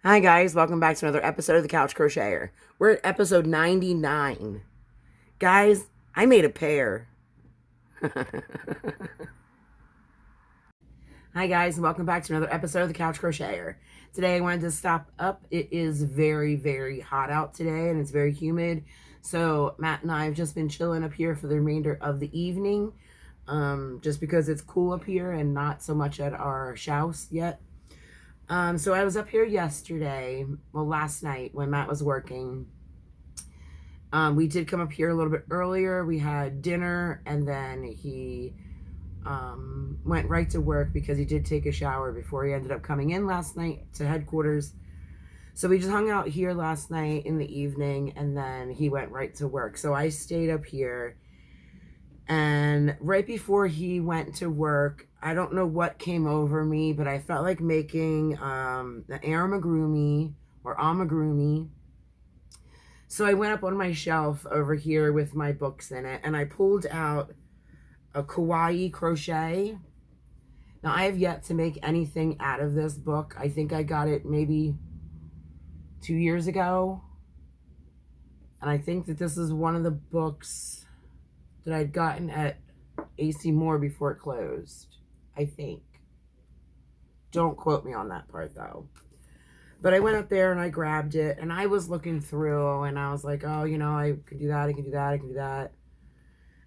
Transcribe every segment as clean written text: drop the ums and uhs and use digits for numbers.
Hi guys, welcome back to another episode of the Couch Crocheter. We're at episode 99. Guys, I made a pear. Hi guys, and welcome back to another episode of the Couch Crocheter. Today I wanted to stop up. It is very, very hot out today and it's very humid. So Matt and I have just been chilling up here for the remainder of the evening. Just because it's cool up here and not so much at our house yet. So I was up here yesterday, well, last night when Matt was working. We did come up here a little bit earlier. We had dinner and then he went right to work because he did take a shower before he ended up coming in last night to headquarters. So we just hung out here last night in the evening and then he went right to work. So I stayed up here, and right before he went to work, I don't know what came over me, but I felt like making an amigurumi or amigurumi. So I went up on my shelf over here with my books in it, and I pulled out a kawaii crochet. Now, I have yet to make anything out of this book. I think I got it maybe 2 years ago. And I think that this is one of the books that I'd gotten at AC Moore before it closed, I think. Don't quote me on that part, though. But I went up there and I grabbed it, and I was looking through, and I was like, oh, you know, I could do that, I could do that, I could do that.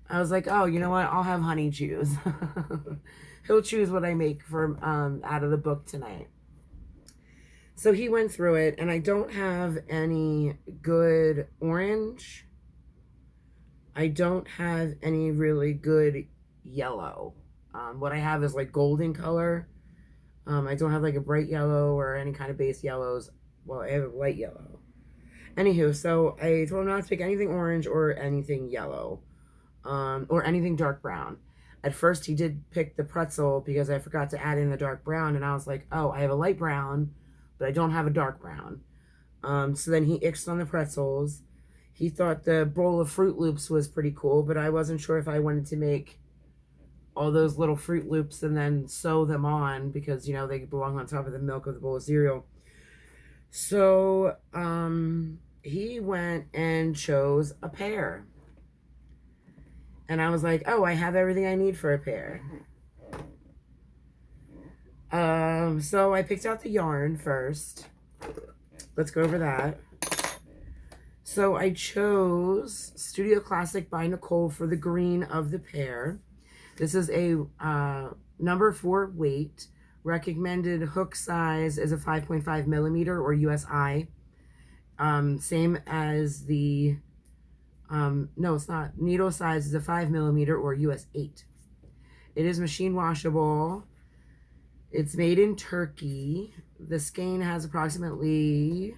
I was like, oh, you know what? I'll have Honey choose. He'll choose what I make for out of the book tonight. So he went through it, and I don't have any good orange. I don't have any really good yellow. What I have is like golden color. I don't have like a bright yellow or any kind of base yellows. Well, I have a light yellow. Anywho, so I told him not to pick anything orange or anything yellow, or anything dark brown. At first, he did pick the pretzel because I forgot to add in the dark brown, and I was like, oh, I have a light brown, but I don't have a dark brown. So then he ixed on the pretzels. He thought the bowl of Fruit Loops was pretty cool, but I wasn't sure if I wanted to make all those little Fruit Loops and then sew them on because, you know, they belong on top of the milk of the bowl of cereal. So he went and chose a pear. And I was like, oh, I have everything I need for a pear. So I picked out the yarn first. Let's go over that. So I chose Studio Classic by Nicole for the green of the pear. This is a number 4 weight. Recommended hook size is a 5.5 millimeter or USI. Same as the, no, it's not. Needle size is a 5 millimeter or US 8. It is machine washable. It's made in Turkey. The skein has approximately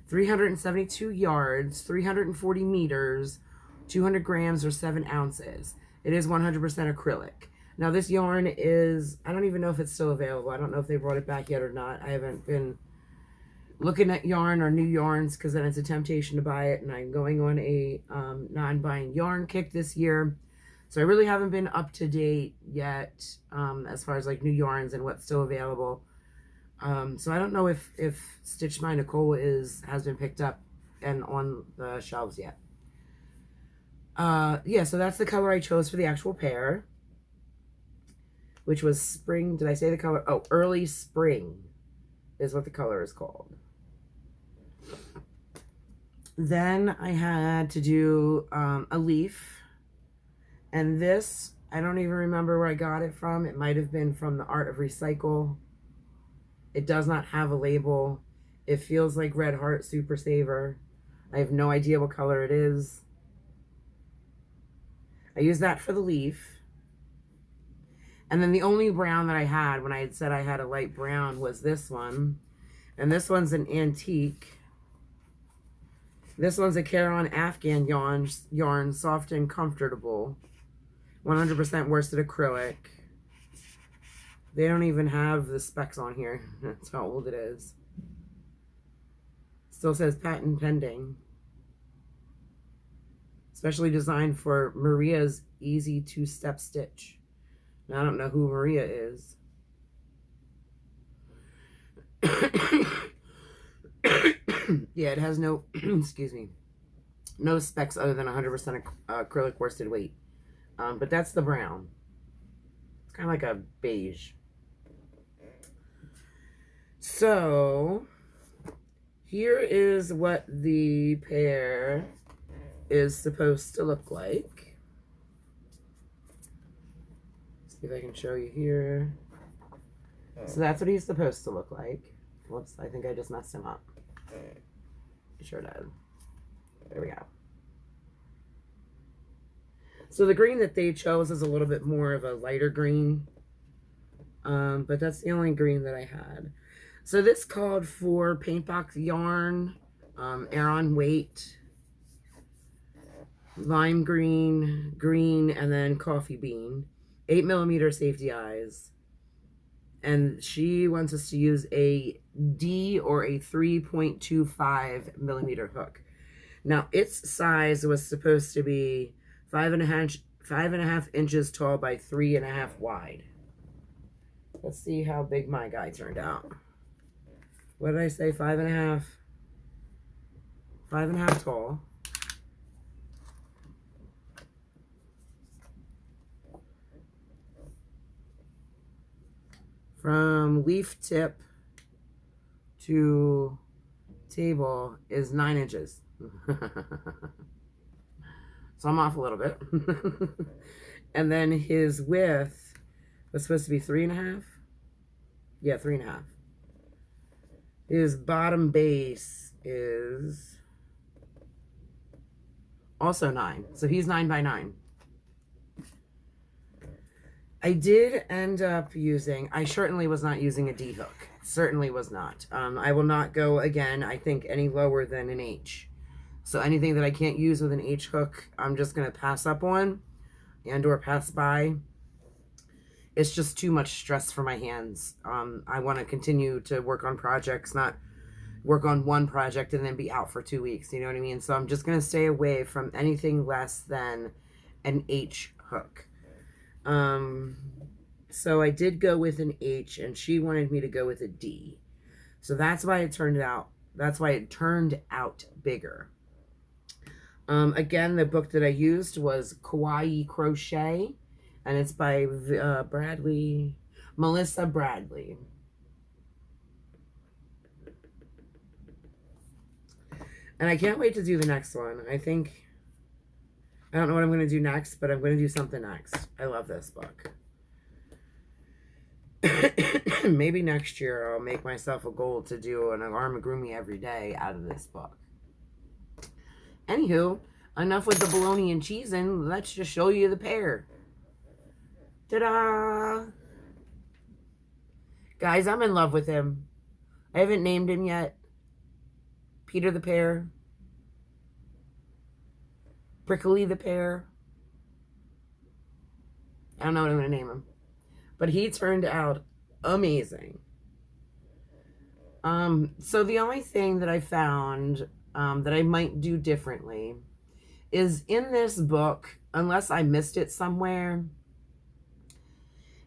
372 yards, 340 meters, 200 grams or 7 ounces. It is 100% acrylic. Now this yarn is, I don't even know if it's still available. I don't know if they brought it back yet or not. I haven't been looking at yarn or new yarns because then it's a temptation to buy it. And I'm going on a non-buying yarn kick this year. So I really haven't been up to date yet as far as like new yarns and what's still available. So I don't know if Stitched by Nicole has been picked up and on the shelves yet. Yeah, so that's the color I chose for the actual pear, which was spring. Did I say the color? Oh, early spring is what the color is called. Then I had to do a leaf, and this, I don't even remember where I got it from. It might have been from the Art of Recycle. It does not have a label. It feels like Red Heart Super Saver. I have no idea what color it is. I used that for the leaf. And then the only brown that I had when I had said I had a light brown was this one. And this one's an antique. This one's a Caron Afghan yarn, soft and comfortable. 100% worsted acrylic. They don't even have the specs on here. That's how old it is. Still says patent pending. Specially designed for Maria's easy 2-step stitch. Now, I don't know who Maria is. Yeah, it has no, excuse me, no specs other than 100% acrylic worsted weight. But that's the brown. It's kind of like a beige. So here is what the pear is supposed to look like. See if I can show you here. So that's what he's supposed to look like. Whoops, I think I just messed him up. Sure did. There we go. So the green that they chose is a little bit more of a lighter green. But that's the only green that I had. So this called for paint box yarn, Aeron weight, lime green, green, and then coffee bean, 8mm safety eyes. And she wants us to use a D or a 3.25mm hook. Now its size was supposed to be 5.5 inches tall by 3.5 wide. Let's see how big my guy turned out. What did I say? 5.5. 5.5 tall. From leaf tip to table is 9 inches. So I'm off a little bit. And then his width was supposed to be 3.5. Yeah, 3.5. His bottom base is also 9. So he's 9 by 9. I did end up using, I certainly was not using a D hook. Certainly was not. I will not go again, I think, any lower than an H. So anything that I can't use with an H hook, I'm just going to pass up on and or pass by. It's just too much stress for my hands. I want to continue to work on projects, not work on one project and then be out for 2 weeks. You know what I mean? So I'm just going to stay away from anything less than an H hook. So I did go with an H and she wanted me to go with a D. So that's why it turned out bigger. Again, the book that I used was Kawaii Crochet, and it's by Melissa Bradley. And I can't wait to do the next one. I don't know what I'm going to do next, but I'm going to do something next. I love this book. Maybe next year I'll make myself a goal to do an amigurumi every day out of this book. Anywho, enough with the bologna and cheese, and let's just show you the pear. Ta-da! Guys, I'm in love with him. I haven't named him yet. Peter the Pear. Prickly the Pear. I don't know what I'm going to name him. But he turned out amazing. So the only thing that I found that I might do differently is in this book, unless I missed it somewhere,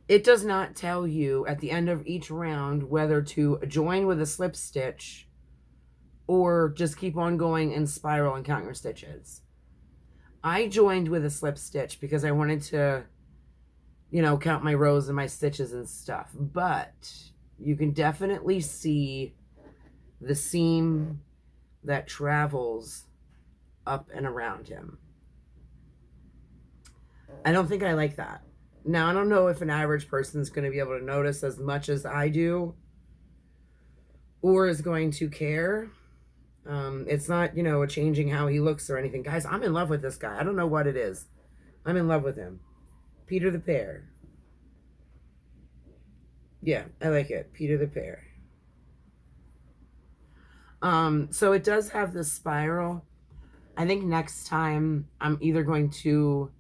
it does not tell you at the end of each round whether to join with a slip stitch or just keep on going and spiral and count your stitches. I joined with a slip stitch because I wanted to, you know, count my rows and my stitches and stuff. But you can definitely see the seam that travels up and around him. I don't think I like that. Now, I don't know if an average person is going to be able to notice as much as I do or is going to care. It's not, you know, changing how he looks or anything. Guys, I'm in love with this guy. I don't know what it is. I'm in love with him. Peter the Pear. Yeah, I like it. Peter the Pear. So it does have this spiral. I think next time I'm either going to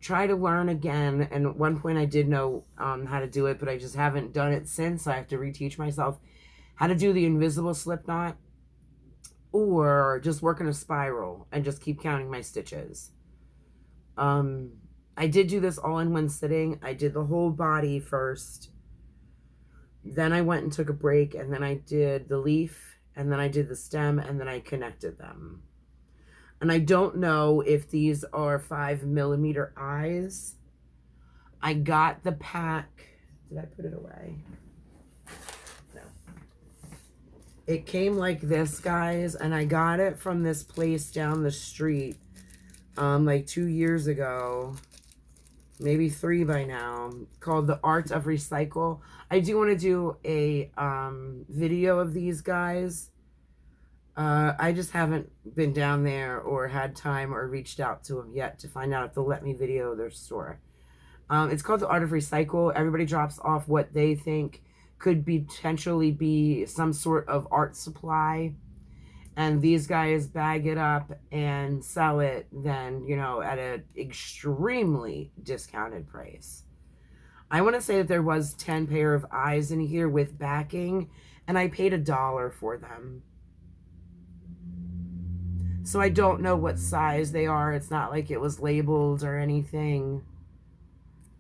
try to learn again. And at one point I did know how to do it, but I just haven't done it since. I have to reteach myself how to do the invisible slip knot. Or just work in a spiral and just keep counting my stitches. I did do this all in one sitting. I did the whole body first. Then I went and took a break, and then I did the leaf, and then I did the stem, and then I connected them. And I don't know if these are 5mm eyes. I got the pack. Did I put it away? No. It came like this, guys, and I got it from this place down the street like 2 years ago. Maybe 3 by now, called The Art of Recycle. I do want to do a video of these guys. I just haven't been down there or had time or reached out to them yet to find out if they'll let me video their store. It's called The Art of Recycle. Everybody drops off what they think could potentially be some sort of art supply. And these guys bag it up and sell it then, you know, at an extremely discounted price. I want to say that there was 10 pair of eyes in here with backing, and I paid $1 for them. So I don't know what size they are. It's not like it was labeled or anything.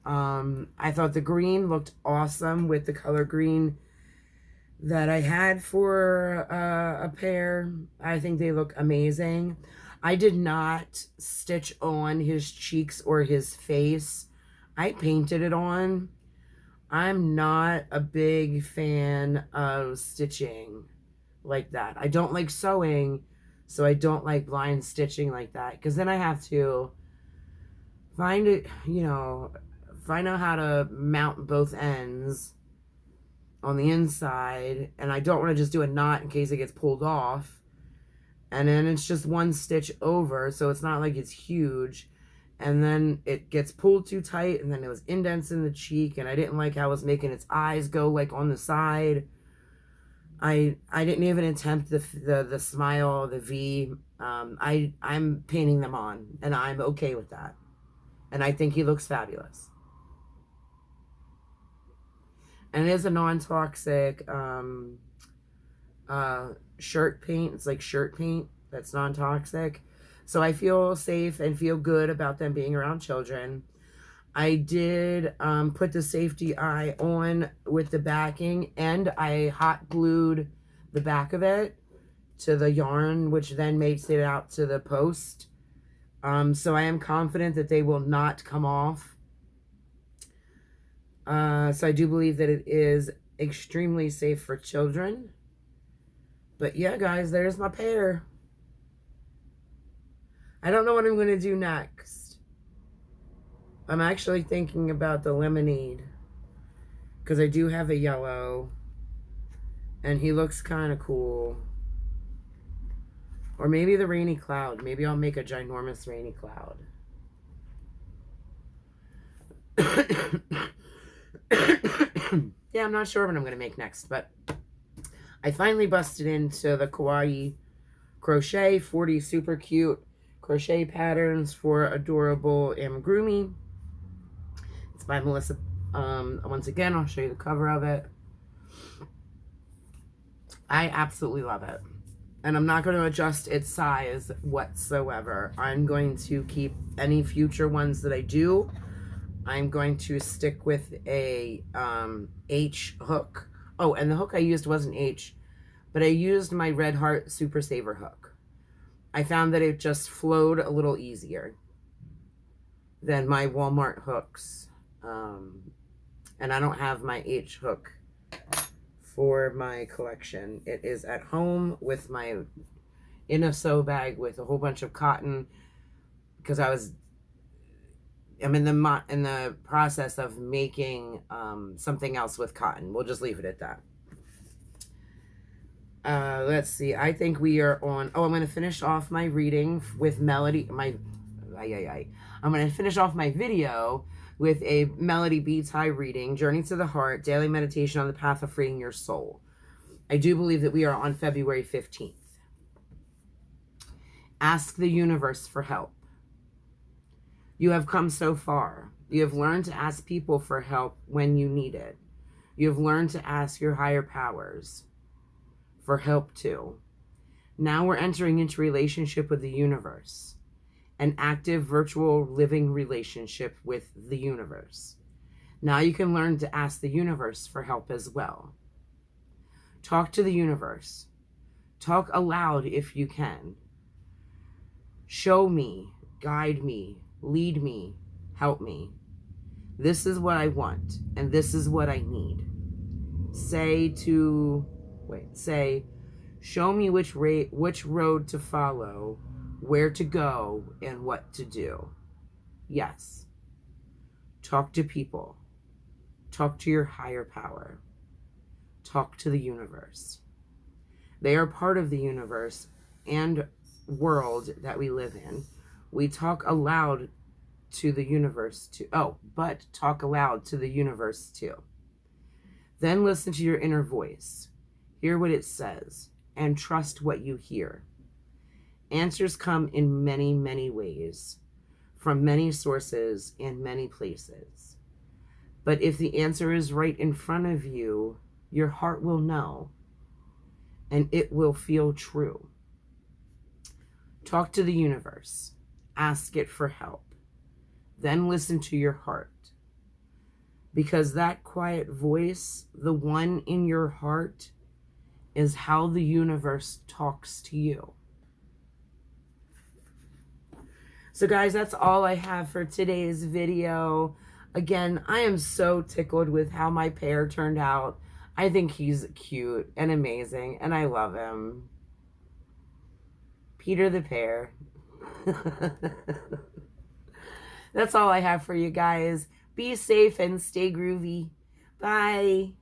I thought the green looked awesome with the color green that I had for a pair. I think they look amazing. I did not stitch on his cheeks or his face. I painted it on. I'm not a big fan of stitching like that. I don't like sewing, so I don't like blind stitching like that, because then I have to find it, you know, find out how to mount both ends on the inside, and I don't want to just do a knot in case it gets pulled off, and then it's just one stitch over, so it's not like it's huge, and then it gets pulled too tight, and then it was indents in the cheek, and I didn't like how it was making its eyes go like on the side. I didn't even attempt the smile, the V. I'm painting them on, and I'm okay with that, and I think he looks fabulous. And it is a non-toxic shirt paint. It's like shirt paint that's non-toxic. So I feel safe and feel good about them being around children. I did put the safety eye on with the backing, and I hot glued the back of it to the yarn, which then makes it out to the post. So I am confident that they will not come off. So I do believe that it is extremely safe for children. But yeah, guys, there's my pair. I don't know what I'm going to do next. I'm actually thinking about the lemonade, because I do have a yellow, and he looks kind of cool. Or maybe the rainy cloud. Maybe I'll make a ginormous rainy cloud. Yeah, I'm not sure what I'm going to make next, but I finally busted into the Kawaii Crochet 40 super cute crochet patterns for adorable amigurumi. It's by Melissa. Once again, I'll show you the cover of it. I absolutely love it. And I'm not going to adjust its size whatsoever. I'm going to keep any future ones that I do. I'm going to stick with a H hook. Oh, and the hook I used wasn't H, but I used my Red Heart Super Saver hook. I found that it just flowed a little easier than my Walmart hooks. And I don't have my H hook for my collection. It is at home with my, in a sew bag with a whole bunch of cotton, because I'm in the process of making something else with cotton. We'll just leave it at that. Let's see. I think we are on. Oh, I'm going to finish off my reading with Melody. I'm going to finish off my video with a Melody Beats High reading, Journey to the Heart, Daily Meditation on the Path of Freeing Your Soul. I do believe that we are on February 15th. Ask the universe for help. You have come so far. You have learned to ask people for help when you need it. You have learned to ask your higher powers for help too. Now we're entering into relationship with the universe. An active virtual living relationship with the universe. Now you can learn to ask the universe for help as well. Talk to the universe. Talk aloud if you can. Show me, guide me, lead me, help me. This is what I want, and this is what I need. Say, show me which road to follow, where to go, and what to do. Yes. Talk to people. Talk to your higher power. Talk to the universe. They are part of the universe and world that we live in. We talk aloud to the universe too. But talk aloud to the universe too. Then listen to your inner voice. Hear what it says and trust what you hear. Answers come in many, many ways, from many sources and many places. But if the answer is right in front of you, your heart will know, and it will feel true. Talk to the universe. Ask it for help. Then listen to your heart. Because that quiet voice, the one in your heart, is how the universe talks to you. So guys, that's all I have for today's video. Again, I am so tickled with how my Pear turned out. I think he's cute and amazing, and I love him. Peter the Pear. That's all I have for you guys. Be safe and stay groovy. Bye.